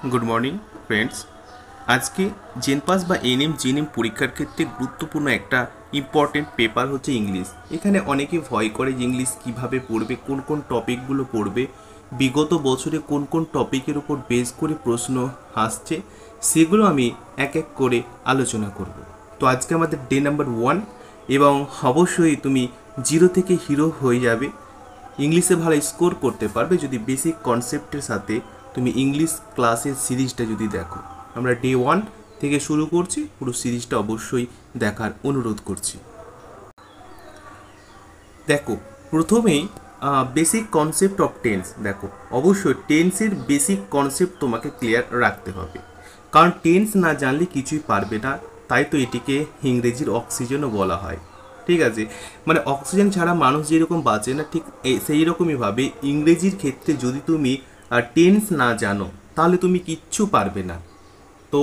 Good morning friends. आज के JENPAS বা এনএম জিএনএম পরীক্ষার ক্ষেত্রে গুরুত্বপূর্ণ একটা ইম্পর্টেন্ট পেপার হচ্ছে ইংলিশ। এখানে অনেকে ভয় করে যে ইংলিশ কীভাবে পড়বে, কোন কোন টপিকগুলো পড়বে, বিগত বছরে কোন কোন টপিকের উপর বেস করে প্রশ্ন আসছে, সেগুলো আমি এক এক করে আলোচনা করব। তো আজকে আমাদের ডে নাম্বার 1 এবং অবশ্যই তুমি জিরো থেকে হিরো হয়ে যাবে, ইংলিশে ভালো স্কোর করতে পারবে যদি বেসিক কনসেপ্টের সাথে তুমি ইংলিশ ক্লাসের সিরিজটা যদি দেখো। আমরা ডে 1 থেকে শুরু করছি, পুরো সিরিজটা অবশ্যই দেখার অনুরোধ করছি। দেখো, প্রথমেই বেসিক কনসেপ্ট অফ টেন্স। দেখো, অবশ্যই টেন্সের বেসিক কনসেপ্ট তোমাকে ক্লিয়ার রাখতে হবে, কারণ টেন্স না জানলে কিছুই পারবে না। তাই তো এটিকে ইংরেজির অক্সিজেনও বলা হয়। ঠিক আছে, মানে অক্সিজেন ছাড়া মানুষ যেরকম বাঁচে না, ঠিক সেই রকমইভাবে ইংরেজির ক্ষেত্রে যদি তুমি টেন্স না জানো তাহলে তুমি কিচ্ছু পারবে না। তো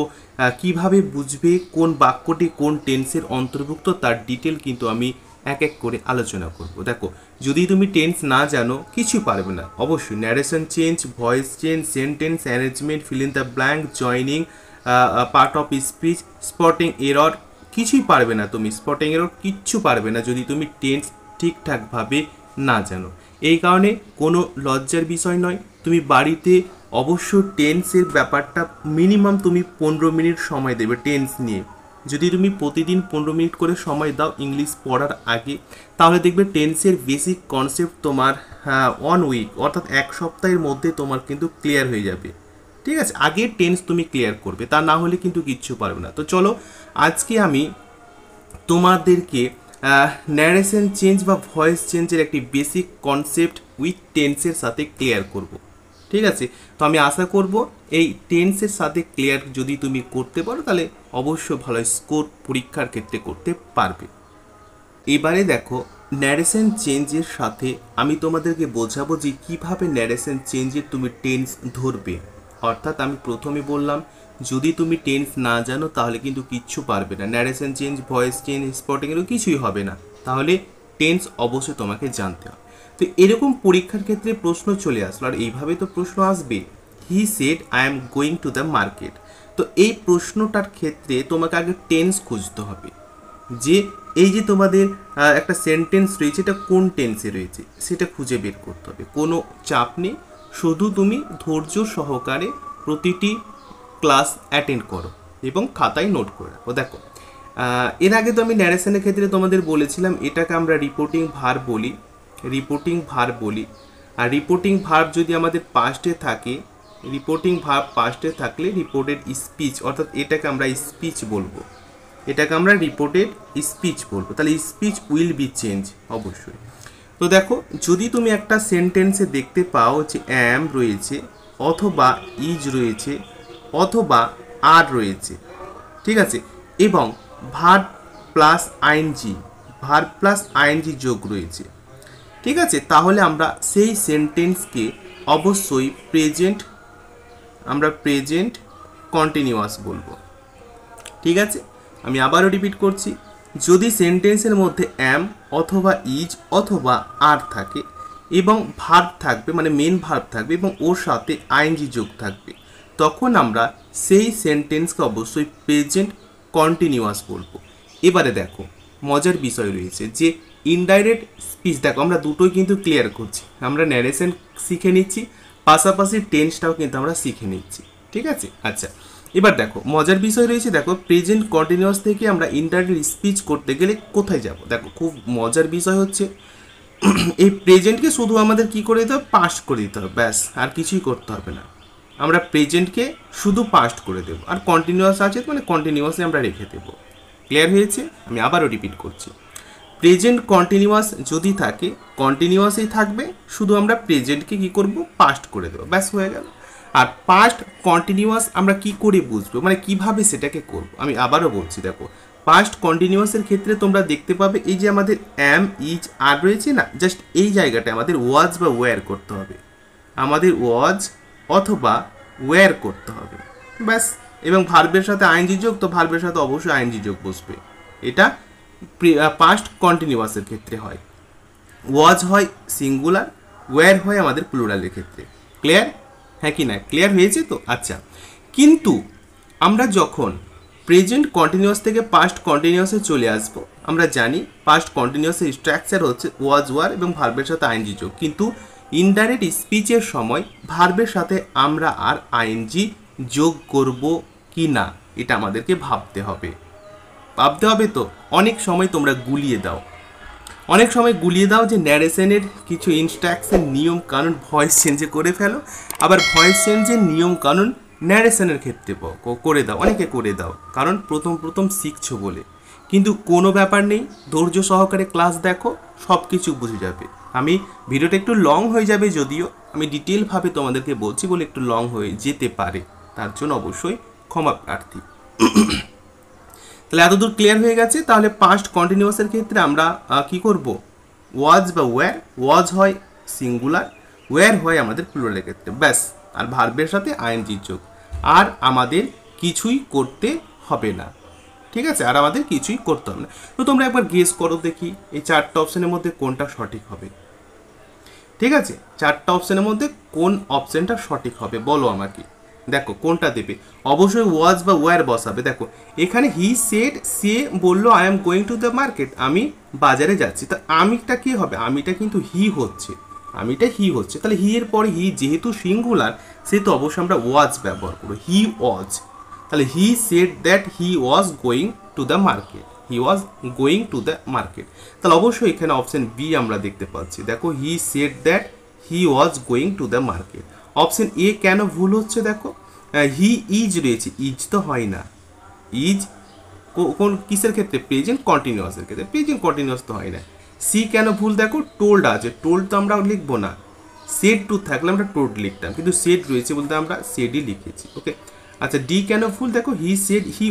কিভাবে বুঝবে কোন বাক্যটি কোন টেন্সের অন্তর্ভুক্ত তার ডিটেল কিন্তু আমি এক এক করে আলোচনা করব। দেখো, যদি তুমি টেন্স না জানো কিছু পারবে না। অবশ্যই narration change, voice change, sentence arrangement, fill in the blank, joining, part of speech, spotting error, কিছুই পারবে না তুমি। স্পটিং এরর কিচ্ছু পারবে না যদি তুমি টেন্স ঠিকঠাকভাবে না জানো। এই কারণে কোনো লজ্জার বিষয় নয়, তুমি বাড়িতে অবশ্য টেন্সের ব্যাপারটা মিনিমাম তুমি 15 মিনিট সময় দেবে টেন্স নিয়ে। যদি তুমি প্রতিদিন 15 মিনিট করে সময় দাও ইংলিশ পড়ার আগে, তাহলে দেখবে টেন্সের বেসিক কনসেপ্ট তোমার 1 উইক অর্থাৎ এক সপ্তাহের মধ্যে তোমার কিন্তু ক্লিয়ার হয়ে যাবে। ঠিক আছে, আগে টেন্স তুমি ক্লিয়ার করবে, তা না হলে কিন্তু কিচ্ছু পারবে না। তো চলো, আজকে আমি তোমাদেরকে ন্যারেশন চেঞ্জ বা ভয়েস চেঞ্জের একটি বেসিক কনসেপ্ট উইথ টেন্সের সাথে ক্লিয়ার করব। ঠিক আছে, তো আমি আশা করব এই টেন্সের সাথে ক্লিয়ার যদি তুমি করতে পারো তাহলে অবশ্যই ভালো স্কোর পরীক্ষার ক্ষেত্রে করতে পারবে। এবারে দেখো, ন্যারেশন চেঞ্জের সাথে আমি তোমাদেরকে বোঝাবো যে কীভাবে ন্যারেশন চেঞ্জের তুমি টেন্স ধরবে। অর্থাৎ আমি প্রথমে বললাম যদি তুমি টেন্স না জানো তাহলে কিন্তু কিচ্ছু পারবে না, narration change, voice change, spotting error কিছুই হবে না। তাহলে টেন্স অবশ্যই তোমাকে জানতে হবে। তো এরকম পরীক্ষার ক্ষেত্রে প্রশ্ন চলে আসলো, আর এইভাবে তো প্রশ্ন আসবে। He said I am going to the market. তো এই প্রশ্নটার ক্ষেত্রে তোমাকে আগে টেন্স খুঁজতে হবে, যে এই যে তোমাদের একটা সেন্টেন্স রয়েছে এটা কোন টেন্সে রয়েছে সেটা খুঁজে বের করতে হবে। কোনো চাপ নেই, শুধু তুমি ধৈর্য সহকারে প্রতিটি ক্লাস অ্যাটেন্ড করো এবং খাতায় নোট করে রাখো। দেখো, এর আগে তো আমি ন্যারেশনের ক্ষেত্রে তোমাদের বলেছিলাম এটাকে আমরা রিপোর্টিং ভার্ব বলি, রিপোর্টিং ভার্ব বলি। আর রিপোর্টিং ভার্ব যদি আমাদের পাস্টে থাকে, রিপোর্টিং ভার্ব পাস্টে থাকলে রিপোর্টেড স্পিচ, অর্থাৎ এটাকে আমরা স্পিচ বলবো, এটাকে আমরা রিপোর্টেড স্পিচ বলবো। তাহলে স্পিচ উইল বি চেঞ্জ অবশ্যই। তো দেখো, যদি তুমি একটা সেন্টেন্সে দেখতে পাও যে অ্যাম রয়েছে অথবা ইজ রয়েছে অথবা আর রয়েছে, ঠিক আছে, এবং verb plus ING, verb plus ING যোগ রয়েছে, ঠিক আছে, তাহলে আমরা সেই সেন্টেন্সকে অবশ্যই প্রেজেন্ট কন্টিনিউয়াস বলবো। ঠিক আছে, আমি আবারও রিপিট করছি, যদি সেন্টেন্সের মধ্যে অ্যাম অথবা ইজ অথবা আর থাকে এবং ভার্ব থাকবে, মানে মেন ভার্ব থাকবে এবং ওর সাথে আইএনজি যোগ থাকবে, তখন আমরা সেই সেন্টেন্সকে অবশ্যই প্রেজেন্ট কন্টিনিউয়াস বলবো। এবারে দেখো, মজার বিষয় রয়েছে যে ইনডাইরেক্ট স্পিচ। দেখো, আমরা দুটোই কিন্তু ক্লিয়ার করছি, আমরা ন্যারেশন শিখে নিচ্ছি, পাশাপাশি টেন্সটাও কিন্তু আমরা শিখে নিচ্ছি। ঠিক আছে, আচ্ছা, এবার দেখো মজার বিষয় রয়েছে। দেখো, প্রেজেন্ট কন্টিনিউয়াস থেকে আমরা ইনডাইরেক্ট স্পিচ করতে গেলে কোথায় যাব। দেখো, খুব মজার বিষয় হচ্ছে এই প্রেজেন্টকে শুধু আমাদের কি করে দিতে হবে, পাস্ট করে দিতে হবে, ব্যাস, আর কিছুই করতে হবে না। আমরা প্রেজেন্টকে শুধু পাস্ট করে দেবো, আর কন্টিনিউয়াস আছে মানে কন্টিনিউয়াসে আমরা রেখে দেবো। ক্লিয়ার হয়েছে? আমি আবারও রিপিট করছি, প্রেজেন্ট কন্টিনিউয়াস যদি থাকে কন্টিনিউয়াসই থাকবে, শুধু আমরা প্রেজেন্টকে কি করব, পাস্ট করে দেবো, ব্যাস হয়ে গেল। আর পাস্ট কন্টিনিউয়াস আমরা কি করে বুঝবো, মানে কিভাবে সেটাকে করব, আমি আবারও বলছি। দেখো, পাস্ট কন্টিনিউয়াসের ক্ষেত্রে তোমরা দেখতে পাবে এই যে আমাদের অ্যাম ইজ আর রয়েছে না, জাস্ট এই জায়গাটা আমাদের ওয়াজ বা ওয়্যার করতে হবে, আমাদের ওয়াজ অথবা ওয়্যার করতে হবে, ব্যাস। এবং ভার্বের সাথে আইএনজি যোগ, তো ভার্বের সাথে অবশ্যই আইএনজি যোগ বসবে। এটা পাস্ট কন্টিনিউয়াসের ক্ষেত্রে হয়। ওয়াজ হয় সিঙ্গুলার, ওয়্যার হয় আমাদের প্লুরালের ক্ষেত্রে। ক্লিয়ার? হ্যাঁ কি না, ক্লিয়ার হয়েছে তো? আচ্ছা, কিন্তু আমরা যখন প্রেজেন্ট কন্টিনিউয়াস থেকে পাস্ট কন্টিনিউয়াসে চলে আসবো, আমরা জানি পাস্ট কন্টিনিউয়াসের স্ট্রাকচার হচ্ছে ওয়াজ ওয়ার এবং ভার্বের সাথে আইএনজি যোগ, কিন্তু ইনডাইরেক্ট স্পিচের সময় ভার্বের সাথে আমরা আর আইএনজি যোগ করব কি না, এটা আমাদেরকে ভাবতে হবে। তো অনেক সময় তোমরা গুলিয়ে দাও, যে ন্যারেশনের কিছু ইনস্ট্রাকশন নিয়ম কানুন ভয়েস চেঞ্জে করে ফেলো, আবার ভয়েস চেঞ্জের নিয়ম কানুন ন্যারেশনের ক্ষেত্রে করে দাও, অনেকে করে দাও, কারণ প্রথম শিখছো বলে। কিন্তু কোনো ব্যাপার নেই, ধৈর্য সহকারে ক্লাস দেখো, সব কিছু বুঝে যাবে। আমি ভিডিওটা একটু লং হয়ে যাবে, যদিও আমি ডিটেলভাবে তোমাদেরকে বলছি বলে একটু লং হয়ে যেতে পারে, তার জন্য অবশ্যই ক্ষমা প্রার্থী। তাহলে এতদূর ক্লিয়ার হয়ে গেছে। তাহলে পাস্ট কন্টিনিউয়াসের ক্ষেত্রে আমরা কি করব, ওয়াজ বা ওয়্যার, ওয়াজ হয় সিঙ্গুলার, ওয়্যার হয় আমাদের প্লুরালের ক্ষেত্রে, ব্যাস। আর ভার্বের সাথে আইএনজি যোগ, আর আমাদের কিছুই করতে হবে না, ঠিক আছে? আর আমাদের কিছুই করতে হবে না। তো তোমরা একবার গেস করো দেখি এই চারটা অপশনের মধ্যে কোনটা সঠিক হবে। ঠিক আছে, চারটা অপশনের মধ্যে কোন অপশনটা সঠিক হবে বলো আমাকে। দেখো কোনটা দেবে, অবশ্যই ওয়াজ বা ওয়্যার বসাবে। দেখো এখানে হি সেড, সে বললো I am going to the market, আমি বাজারে যাচ্ছি। তো আমিটা কি হবে, আমিটা কিন্তু হি হচ্ছে, তাহলে হি এর পরে হি যেহেতু সিঙ্গুলার, সেহেতু অবশ্যই আমরা ওয়াজ ব্যবহার করবো, হি ওয়াজ। তাহলে he said that he was going to the market, তাহলে অবশ্যই এখানে অপশন বি আমরা দেখতে পাচ্ছি। দেখো he said that he was going to the market. Option A কেন ভুল হচ্ছে, দেখো হি ইজ রয়েছে, ইজ তো হয় না, ইজ কোন কিসের ক্ষেত্রে, প্রেজেন্ট কন্টিনিউয়াসের ক্ষেত্রে, প্রেজেন্ট কন্টিনিউয়াস তো হয় না। সি কেন ভুল, দেখো টোল্ড আছে, টোল্ড তো আমরা লিখবো না, সেড টু থাকলে আমরা টোল্ড লিখতাম, কিন্তু সেড রয়েছে বলতে আমরা সেডই লিখেছি। ওকে, আচ্ছা ডি কেন ভুল, দেখো হি সেড হি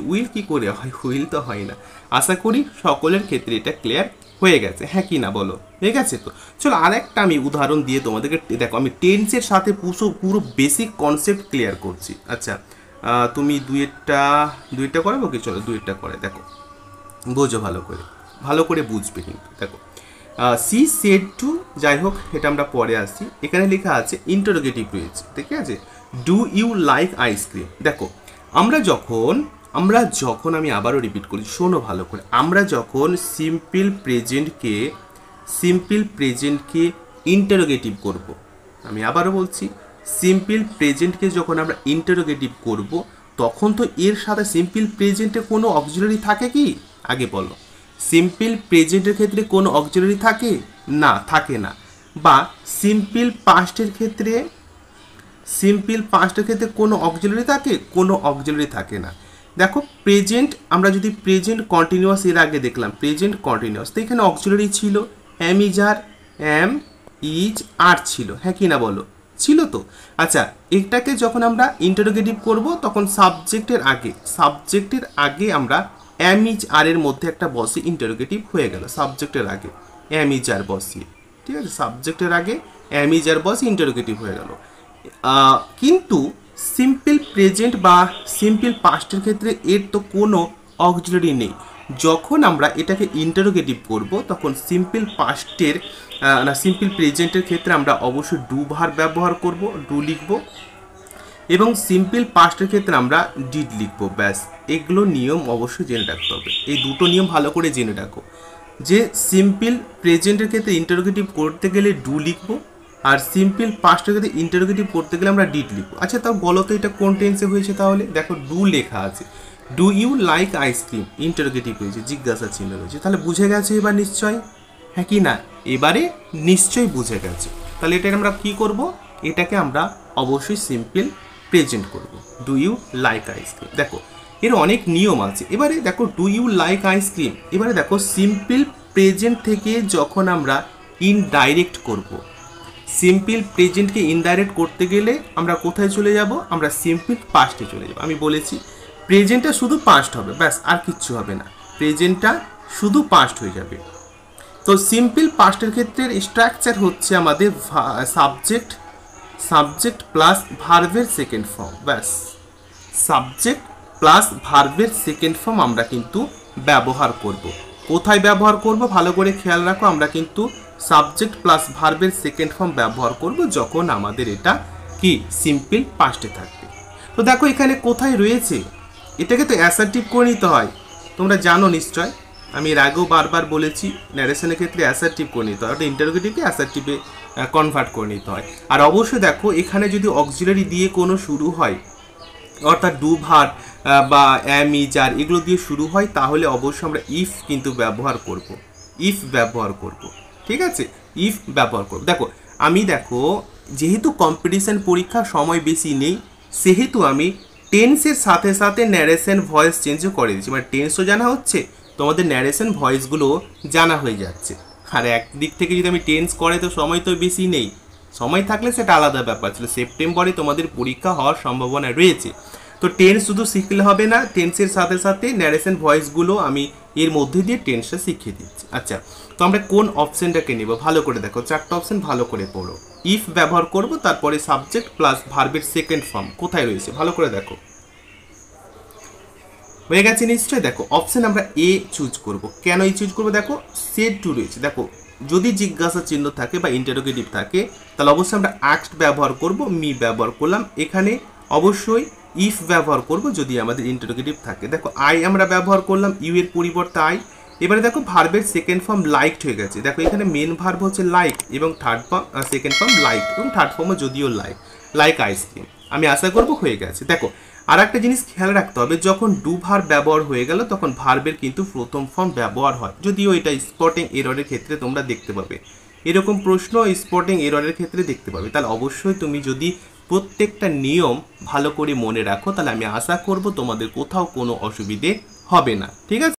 উইল কি করে হয়, উইল তো হয় না। আশা করি সকলের ক্ষেত্রে এটা ক্লিয়ার হয়ে গেছে, হ্যাঁ কি না বলো, হয়ে গেছে তো? চলো আরেকটা আমি উদাহরণ দিয়ে তোমাদেরকে, দেখো আমি টেন্সের সাথে পুরো বেসিক কনসেপ্ট ক্লিয়ার করছি। আচ্ছা তুমি দুইটা করাবো কি, চলো দুইটা করে দেখো, বোঝো ভালো করে বুঝবে কিন্তু। দেখো সি সেড টু, যাই হোক এটা আমরা পরে আসছি। এখানে লেখা আছে ইন্টারোগেটিভ রয়েছে, ঠিক আছে, ডু ইউ লাইক আইসক্রিম। দেখো আমরা যখন আমি আবারও রিপিট করি, শোনো ভালো করে, আমরা যখন সিম্পল প্রেজেন্টকে ইন্টারোগেটিভ করব, আমি আবারও বলছি, সিম্পল প্রেজেন্টকে যখন আমরা ইন্টারোগেটিভ করব, তখন তো এর সাথে সিম্পল প্রেজেন্টে কোনো অক্সিলারি থাকে কি, আগে বলো। সিম্পল প্রেজেন্টের ক্ষেত্রে কোনো অক্সিলারি থাকে না, থাকে না। বা সিম্পল পাস্টের ক্ষেত্রে কোনো অক্সিলারি থাকে, কোনো অক্সিলারি থাকে না। দেখো প্রেজেন্ট, আমরা যদি প্রেজেন্ট কন্টিনিউয়াস এর আগে দেখলাম, প্রেজেন্ট কন্টিনিউয়াস তো এখানে অক্সিলারি ছিল, M is R, M is R ছিল, হ্যাঁ কি না বলো, ছিল তো? আচ্ছা এটাকে যখন আমরা ইন্টারোগেটিভ করব, তখন সাবজেক্টের আগে আমরা এম ইজ আর এর মধ্যে একটা বসে, ইন্টারোগেটিভ হয়ে গেল, সাবজেক্টের আগে এম ইজ আর বসিয়ে, ঠিক আছে, সাবজেক্টের আগে এম ইজ আর বসে ইন্টারোগেটিভ হয়ে গেল। কিন্তু সিম্পল প্রেজেন্ট বা সিম্পল পাস্টের ক্ষেত্রে এর তো কোনো অক্সিলারি নেই। যখন আমরা এটাকে ইন্টারোগেটিভ করব, তখন সিম্পল প্রেজেন্টের ক্ষেত্রে আমরা অবশ্যই ডু ভার্ব ব্যবহার করব, ডু লিখব, এবং সিম্পল পাস্টের ক্ষেত্রে আমরা ডিড লিখব, ব্যাস। এগুলো নিয়ম অবশ্যই জেনে রাখতে হবে, এই দুটো নিয়ম ভালো করে জেনে রাখো, যে সিম্পল প্রেজেন্টের ক্ষেত্রে ইন্টারোগেটিভ করতে গেলে ডু লিখব, আর সিম্পল পাস্টের ক্ষেত্রে ইন্টারোগেটিভ করতে গেলে আমরা ডিড লিখব। আচ্ছা তাও বলো তো এটা কোন টেন্সে হয়েছে, তাহলে দেখো ডু লেখা আছে, do you like ice cream, interrogative হয়েছে, জিজ্ঞাসা চিহ্ন রয়েছে, তাহলে বুঝে গেছে এবার নিশ্চয়, হ্যাঁ কি না, এবারে নিশ্চয়ই বুঝে গেছে। তাহলে এটা আমরা কি করব, এটাকে আমরা অবশ্যই সিম্পল প্রেজেন্ট করব, ডু ইউ লাইক আইসক্রিম। দেখো এর অনেক নিয়ম আছে। এবারে দেখো ডু ইউ লাইক আইসক্রিম, এবারে দেখো সিম্পল প্রেজেন্ট থেকে যখন আমরা ইনডাইরেক্ট করব, সিম্পল প্রেজেন্টকে ইনডাইরেক্ট করতে গেলে আমরা কোথায় চলে যাব, আমরা সিম্পল পাস্টে চলে যাব। আমি বলেছি প্রেজেন্টটা শুধু পাস্ট হবে, ব্যাস, আর কিচ্ছু হবে না, প্রেজেন্টটা শুধু পাস্ট হয়ে যাবে। তো সিম্পল পাস্টের ক্ষেত্রে স্ট্রাকচার হচ্ছে আমাদের সাবজেক্ট প্লাস ভার্বের সেকেন্ড ফর্ম, ব্যাস, সাবজেক্ট প্লাস ভার্বের সেকেন্ড ফর্ম আমরা কিন্তু ব্যবহার করব। কোথায় ব্যবহার করব ভালো করে খেয়াল রাখো, আমরা কিন্তু সাবজেক্ট প্লাস ভার্বের সেকেন্ড ফর্ম ব্যবহার করব যখন আমাদের এটা কি সিম্পল পাস্টে থাকবে। তো দেখো এখানে কোথায় রয়েছে, এটাকে তো অ্যাসার্টিভ করে নিতে হয়, তোমরা জানো নিশ্চয়, আমি এর আগেও বারবার বলেছি ন্যারেশনের ক্ষেত্রে অ্যাসার্টিভ করে নিতে হয়, ওটা ইন্টারোগেটিভকে অ্যাসার্টিভে কনভার্ট করে নিতে হয়। আর অবশ্যই দেখো এখানে যদি অক্সিলারি দিয়ে কোনো শুরু হয়, অর্থাৎ ডু ভার বা অ্যাম ইজ আর এগুলো দিয়ে শুরু হয়, তাহলে অবশ্যই আমরা ইফ কিন্তু ব্যবহার করব, ইফ ব্যবহার করব, ঠিক আছে, ইফ ব্যবহার করব। দেখো আমি দেখো যেহেতু কম্পিটিশন পরীক্ষা সময় বেশি নেই, সেহেতু আমি টেন্সের সাথে সাথে ন্যারেশন ভয়েস চেঞ্জও করে দিচ্ছি, মানে টেন্সও জানা হচ্ছে, তোমাদের ন্যারেশন ভয়েসগুলো জানা হয়ে যাচ্ছে। আর একদিক থেকে যদি আমি টেন্স করে তো সময় তো বেশি নেই, সময় থাকলে সেটা আলাদা ব্যাপার ছিল, সেপ্টেম্বরে তোমাদের পরীক্ষা হওয়ার সম্ভাবনা রয়েছে। তো টেন্স শুধু শিখলে হবে না, টেন্সের সাথে সাথে ন্যারেশন ভয়েসগুলো আমি এর মধ্যে দিয়ে টেন্সটা শিখিয়ে দিচ্ছি। আচ্ছা, তো আমরা কোন অপশনটাকে নেব, ভালো করে দেখো, চারটা অপশন ভালো করে পড়ো। ইফ ব্যবহার করব, তারপরে সাবজেক্ট প্লাস ভার্বের সেকেন্ড ফর্ম কোথায় রয়েছে ভালো করে দেখো, হয়ে গেছে নিশ্চয়ই। দেখো অপশন আমরা এ চুজ করব, কেন এই চুজ করবো, দেখো সেড টু রয়েছে। দেখো যদি জিজ্ঞাসা চিহ্ন থাকে বা ইন্টারোগেটিভ থাকে, তাহলে অবশ্যই আমরা আস্কড ব্যবহার করব, মি ব্যবহার করলাম, এখানে অবশ্যই ইফ ব্যবহার করব যদি আমাদের ইন্টারোগেটিভ থাকে। দেখো আই আমরা ব্যবহার করলাম, ইউ এর পরিবর্তে আই। এবারে দেখো ভার্বের সেকেন্ড ফর্ম লাইকড হয়ে গেছে, দেখো এখানে মেন ভার্ব হচ্ছে লাইক এবং third form second form like, এবং থার্ড ফর্মও যদিও লাইক, লাইক আইসক্রিম, আমি আশা করব হয়ে গেছে। দেখো আর একটা জিনিস খেয়াল রাখতে হবে, যখন ডু ভার্ব ব্যবহার হয়ে গেল তখন ভার্বের কিন্তু প্রথম ফর্ম ব্যবহার হয়, যদিও এটা স্পটিং এররের ক্ষেত্রে তোমরা দেখতে পাবে, এরকম প্রশ্ন স্পটিং এররের ক্ষেত্রে দেখতে পাবে। তাহলে অবশ্যই তুমি যদি প্রত্যেকটা নিয়ম ভালো করে মনে রাখো, তাহলে আমি আশা করব তোমাদের কোথাও কোনো অসুবিধে হবে না, ঠিক আছে।